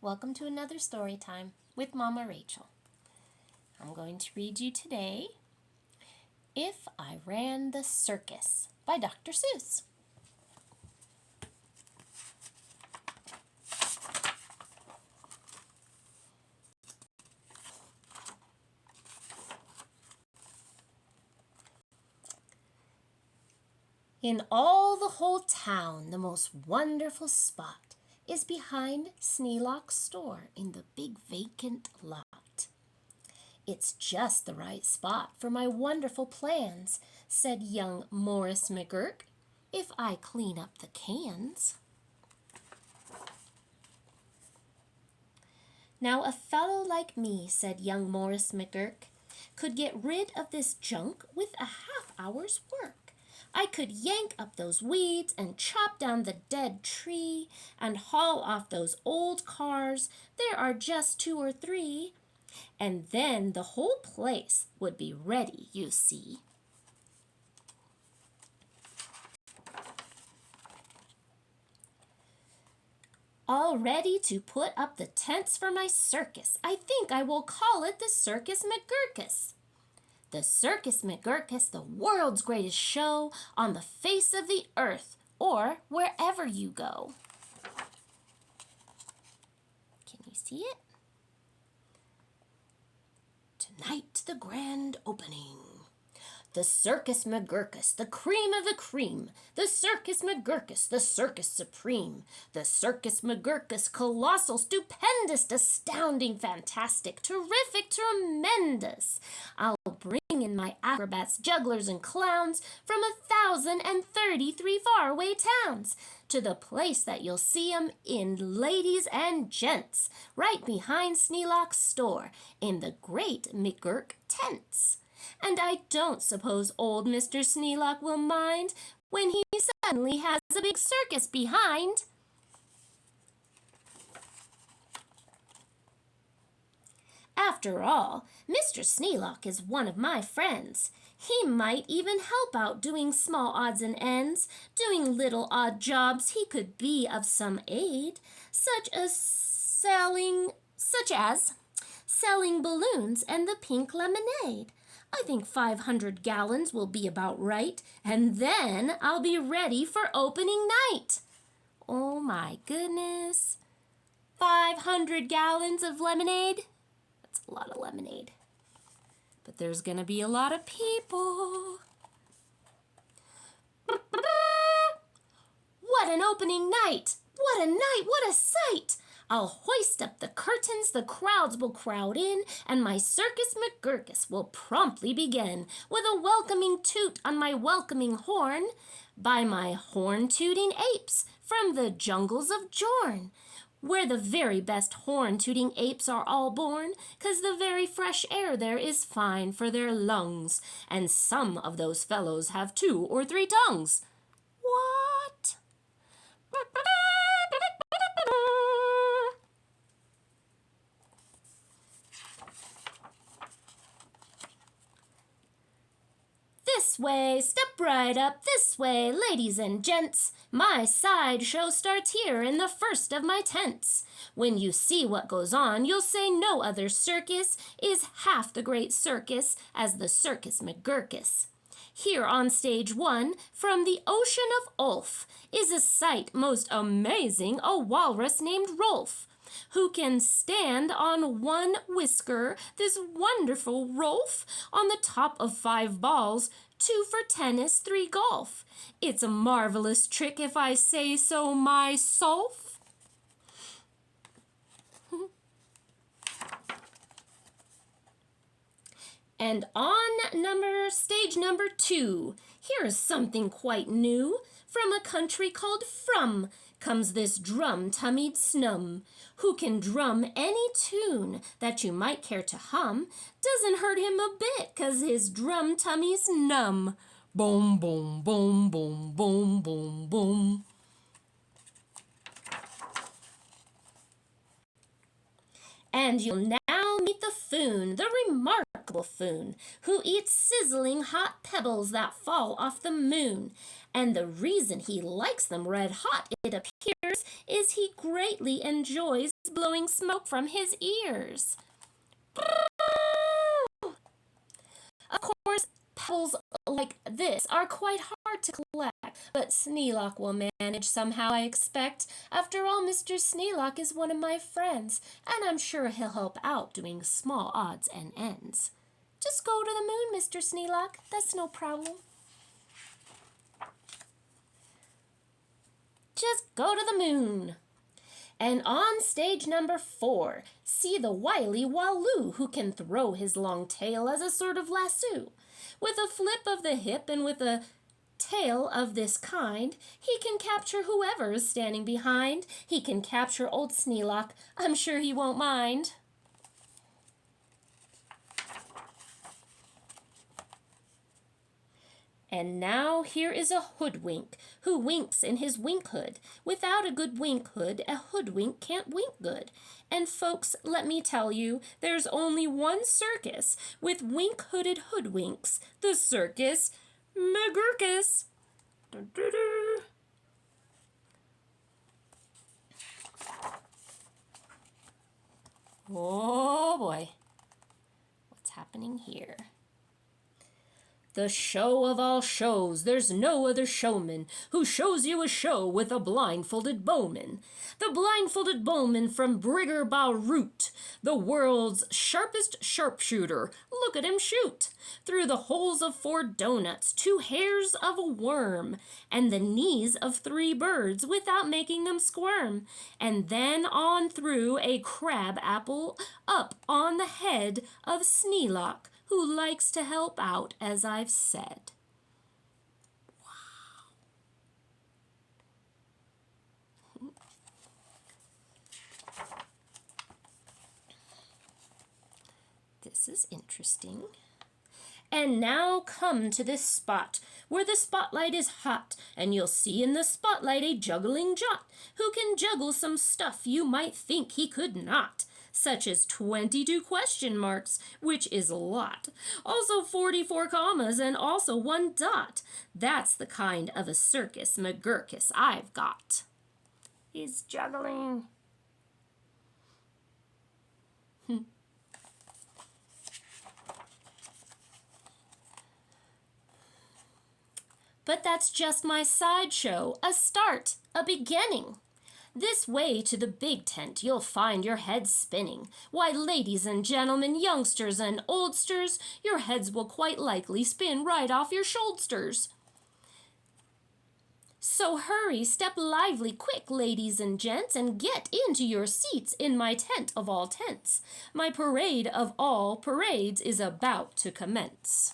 Welcome to another story time with Mama Rachel. I'm going to read you today If I Ran the Circus by Dr. Suess. In all the whole town, the most wonderful spot is behind Sneelock's store in the big vacant lot. It's just the right spot for my wonderful plans, said young Morris McGurk, if I clean up the cans. Now a fellow like me, said young Morris McGurk, could get rid of this junk with a half-hour's work. I could yank up those weeds and chop down the dead tree and haul off those old cars. There are just 2 or 3. And then the whole place would be ready, you see. All ready to put up the tents for my circus. I think I will call it the Circus McGurkus. The Circus McGurkus, the world's greatest show on the face of the earth, or wherever you go. Can you see it? Tonight, the grand opening. The Circus McGurkus, the cream of the cream. The Circus McGurkus, the circus supreme. The Circus McGurkus, colossal, stupendous, astounding, fantastic, terrific, tremendous. I'll bring in my acrobats, jugglers, and clowns from 1,033 faraway towns to the place that you'll see 'em in, ladies and gents, right behind Sneelock's store in the great McGurk tents. And I don't suppose old Mr. Sneelock will mind when he suddenly has a big circus behind. After all, Mr. Sneelock is one of my friends. He might even help out doing small odds and ends, doing little odd jobs he could be of some aid, such as selling balloons and the pink lemonade. I think 500 gallons will be about right, and then I'll be ready for opening night. Oh my goodness, 500 gallons of lemonade? That's a lot of lemonade. But there's gonna be a lot of people. What an opening night! What a night! What a sight! I'll hoist up the curtains, the crowds will crowd in, and my Circus McGurkus will promptly begin with a welcoming toot on my welcoming horn by my horn-tooting apes from the jungles of Jorn, where the very best horn-tooting apes are all born, 'cause the very fresh air there is fine for their lungs, and some of those fellows have 2 or 3 tongues. What? This way, step right up this way, ladies and gents. My sideshow starts here in the first of my tents. When you see what goes on, you'll say no other circus is half the great circus as the Circus McGurkus. Here on stage 1, from the ocean of Ulf, is a sight most amazing, a walrus named Rolf, who can stand on 1 whisker, this wonderful Rolf, on the top of 5 balls, 2 for tennis, 3 golf. It's a marvelous trick if I say so myself. And on stage number 2, here is something quite new. From a country called From comes this drum-tummied snum, who can drum any tune that you might care to hum. Doesn't hurt him a bit, 'cause his drum-tummy's numb. Boom, boom, boom, boom, boom, boom, boom. And you'll now meet the Foon, the remarkable buffoon who eats sizzling hot pebbles that fall off the moon. And the reason he likes them red hot, it appears, is he greatly enjoys blowing smoke from his ears. Of course, pebbles like this are quite hard to collect, but Sneelock will manage somehow, I expect. After all, Mr. Sneelock is one of my friends, and I'm sure he'll help out doing small odds and ends. Just go to the moon, Mr. Sneelock. That's no problem. Just go to the moon. And on stage number 4, see the wily Waloo, who can throw his long tail as a sort of lasso. With a flip of the hip and with a tail of this kind, he can capture whoever is standing behind. He can capture old Sneelock. I'm sure he won't mind. And now here is a hoodwink who winks in his wink hood. Without a good wink hood, a hoodwink can't wink good. And folks, let me tell you, there's only one circus with wink-hooded hoodwinks, the Circus McGurkus. Oh boy, what's happening here? The show of all shows, there's no other showman who shows you a show with a blindfolded bowman. The blindfolded bowman from Brigger Root, the world's sharpest sharpshooter. Look at him shoot! Through the holes of 4 donuts, 2 hairs of a worm, and the knees of 3 birds without making them squirm. And then on through a crab apple up on the head of Sneelock, who likes to help out, as I've said. Wow. This is interesting. And now come to this spot where the spotlight is hot, and you'll see in the spotlight a juggling jot who can juggle some stuff you might think he could not, such as 22 question marks, which is a lot. Also 44 commas and also 1 dot. That's the kind of a Circus McGurkus I've got. He's juggling. But that's just my sideshow, a start, a beginning. This way to the big tent you'll find your heads spinning. Why, ladies and gentlemen, youngsters and oldsters, your heads will quite likely spin right off your shoulders. So hurry, step lively, quick, ladies and gents, and get into your seats in my tent of all tents. My parade of all parades is about to commence.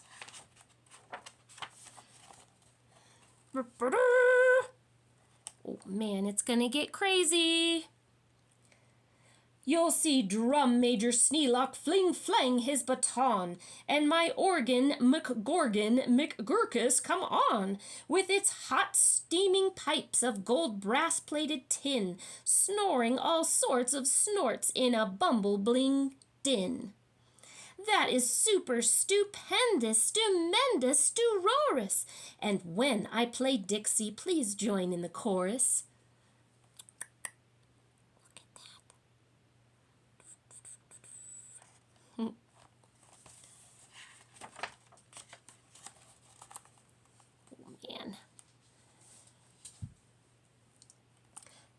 Oh man, it's gonna get crazy. You'll see Drum Major Sneelock fling-flang his baton, and my organ McGorgon McGurkus come on, with its hot steaming pipes of gold brass-plated tin, snoring all sorts of snorts in a bumble-bling din. That is super stupendous, stupendous, sturorous. And when I play Dixie, please join in the chorus. Look at that. Oh, man.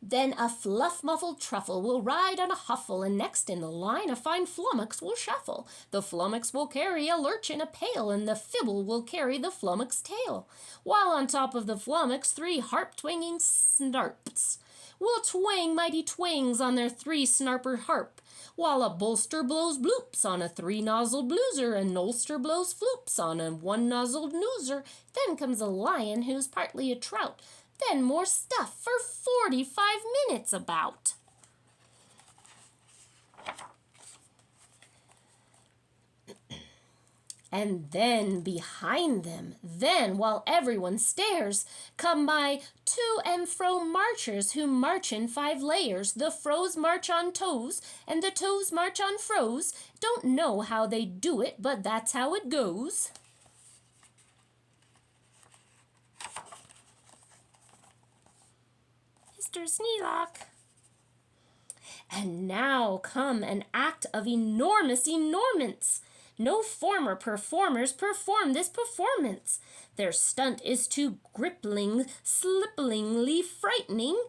Then a fluff-muffled truffle will ride on a huffle, and next in the line a fine flummox will shuffle. The flummox will carry a lurch in a pail, and the fibble will carry the flummox tail. While on top of the flummox 3 harp-twanging snarps will twang mighty twangs on their 3 snarper harp, while a bolster blows bloops on a 3-nozzled blueser, and Nolster blows floops on a 1-nozzled noozer. Then comes a lion who's partly a trout, then more stuff for 45 minutes about. And then behind them, then while everyone stares, come my to and fro marchers who march in 5 layers. The fro's march on toes, and the toes march on fro's. Don't know how they do it, but that's how it goes. Mr. Sneelock. And now come an act of enormous enormance. No former performers perform this performance. Their stunt is too grippling, slipplingly frightening.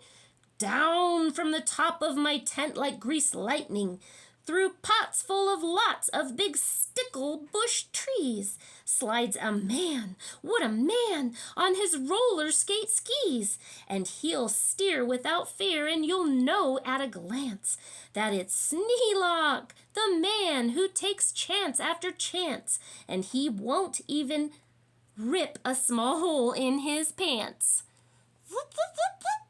Down from the top of my tent like greased lightning, through pots full of lots of big stickle bush trees, slides a man, what a man, on his roller skate skis. And he'll steer without fear, and you'll know at a glance that it's Sneelock, the man who takes chance after chance, and he won't even rip a small hole in his pants. Whoop, whoop, whoop, whoop.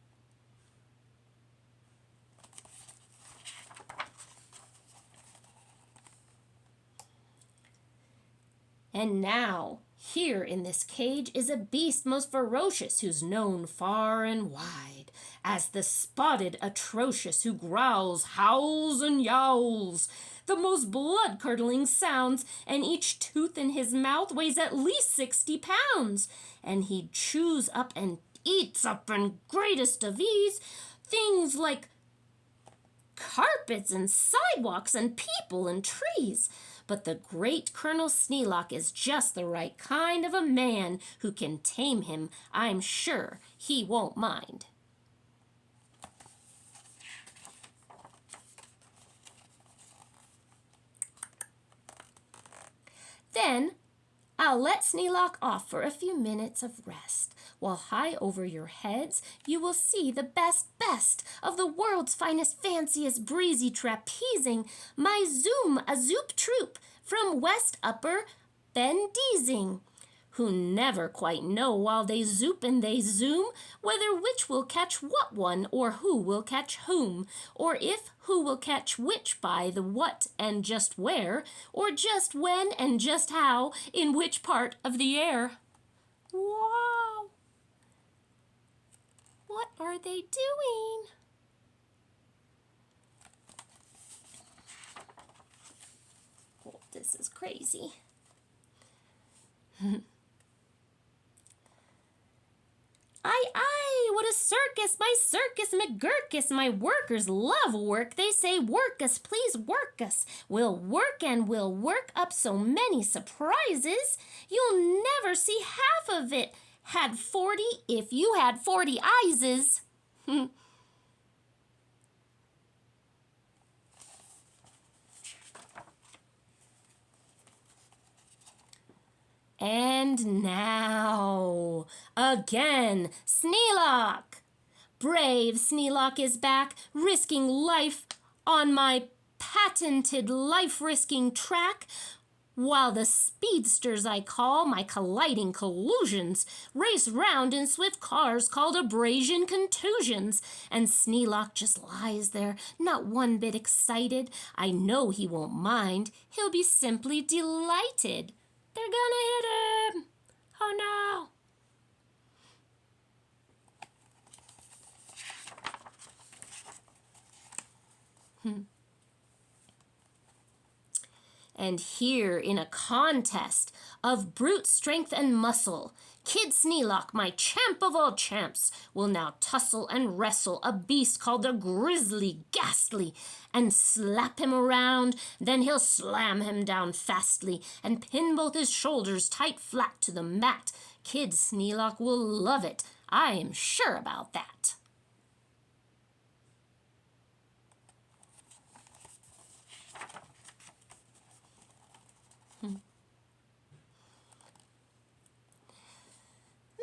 And now, here in this cage is a beast most ferocious, who's known far and wide as the spotted atrocious, who growls, howls, and yowls the most blood-curdling sounds, and each tooth in his mouth weighs at least 60 pounds. And he chews up and eats up in greatest of ease things like carpets and sidewalks and people and trees. But the great Colonel Sneelock is just the right kind of a man who can tame him. I'm sure he won't mind. Then I'll let Sneelock off for a few minutes of rest, while high over your heads you will see the best of the world's finest, fanciest, breezy trapezing, my a zoop troop from West Upper Bendeezing, who never quite know while they zoop and they zoom whether which will catch what one, or who will catch whom, or if who will catch which by the what and just where, or just when and just how, in which part of the air. Wow! What are they doing? Oh, this is crazy. Aye, what a circus, my circus McGurkus. My workers love work. They say, work us, please work us. We'll work and we'll work up so many surprises. You'll never see half of it. Had 40 if you had 40 eyeses. And now, again, Sneelock. Brave Sneelock is back, risking life on my patented life-risking track, while the speedsters I call my colliding collusions race round in swift cars called abrasion contusions. And Sneelock just lies there, not one bit excited. I know he won't mind. He'll be simply delighted. They're gonna hit him! Oh no! And here in a contest of brute strength and muscle, Kid Sneelock, my champ of all champs, will now tussle and wrestle a beast called the Grizzly Ghastly, and slap him around. Then he'll slam him down fastly and pin both his shoulders tight flat to the mat. Kid Sneelock will love it. I am sure about that.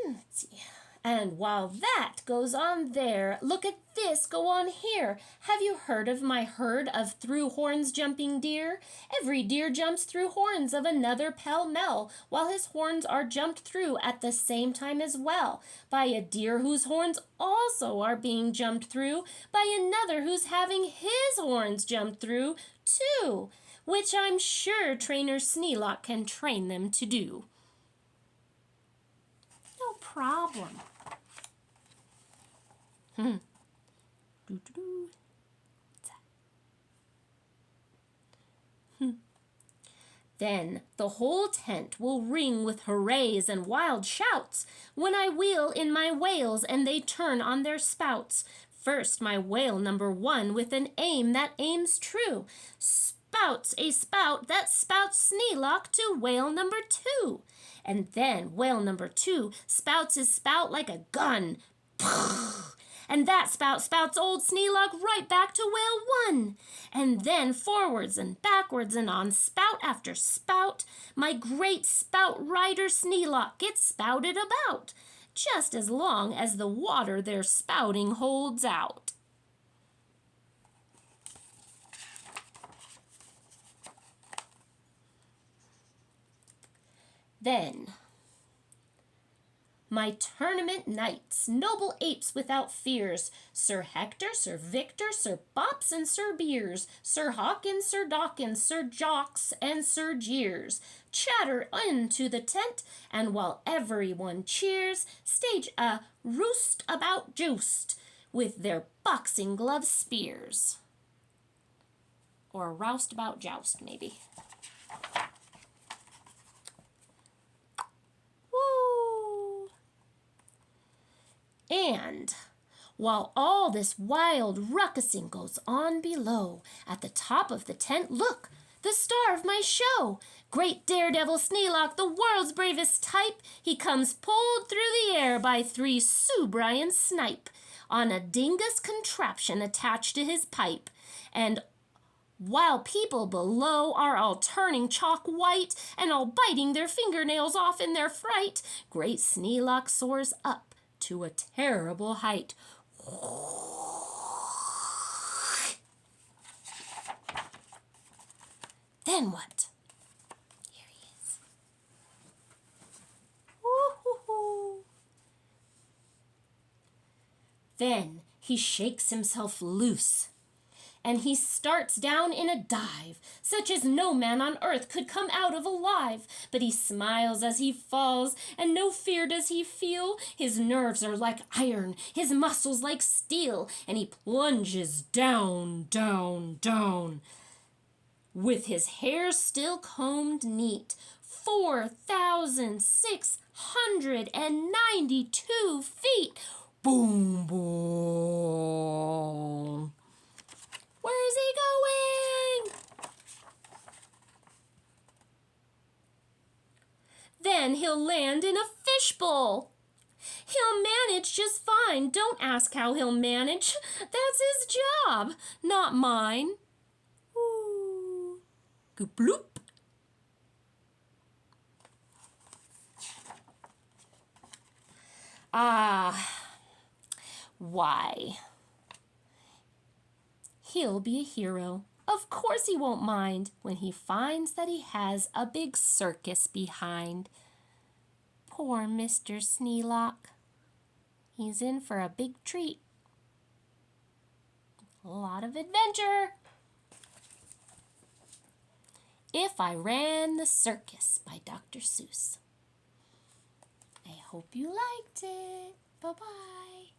Let's see. And while that goes on there, look at this go on here. Have you heard of my herd of through horns jumping deer? Every deer jumps through horns of another pell-mell, while his horns are jumped through at the same time as well, by a deer whose horns also are being jumped through, by another who's having his horns jumped through too. which I'm sure Trainer Sneelock can train them to do. No problem. Doo-doo-doo. What's that? Then the whole tent will ring with hoorays and wild shouts when I wheel in my whales and they turn on their spouts. First my whale number 1 with an aim that aims true spouts a spout that spouts Sneelock to whale number 2. And then whale number 2 spouts his spout like a gun. And that spout spouts old Sneelock right back to whale 1. And then forwards and backwards and on spout after spout, my great spout rider Sneelock gets spouted about, just as long as the water they're spouting holds out. Then my tournament knights, noble apes without fears, Sir Hector, Sir Victor, Sir Bops, and Sir Beers, Sir Hawkins, Sir Dawkins, Sir Jocks, and Sir Jeers, chatter into the tent, and while everyone cheers, stage a roost about joust with their boxing glove spears. Or a roust about joust, maybe. And while all this wild ruckusing goes on below, at the top of the tent, look, the star of my show, great daredevil Sneelock, the world's bravest type. He comes pulled through the air by 3 Sue Brian Snipe on a dingus contraption attached to his pipe. And while people below are all turning chalk white and all biting their fingernails off in their fright, great Sneelock soars up to a terrible height. Then what? Here he is. Woo-hoo-hoo. Then he shakes himself loose, and he starts down in a dive, such as no man on earth could come out of alive. But he smiles as he falls, and no fear does he feel. His nerves are like iron, his muscles like steel, and he plunges down, down, down. With his hair still combed neat, 4,692 feet. Boom, boom. Where is he going? Then he'll land in a fishbowl. He'll manage just fine. Don't ask how he'll manage. That's his job, not mine. Ooh. Bloop. Why? He'll be a hero. Of course he won't mind when he finds that he has a big circus behind. Poor Mr. Sneelock. He's in for a big treat. A lot of adventure. If I Ran the Circus by Dr. Suess. I hope you liked it. Bye-bye.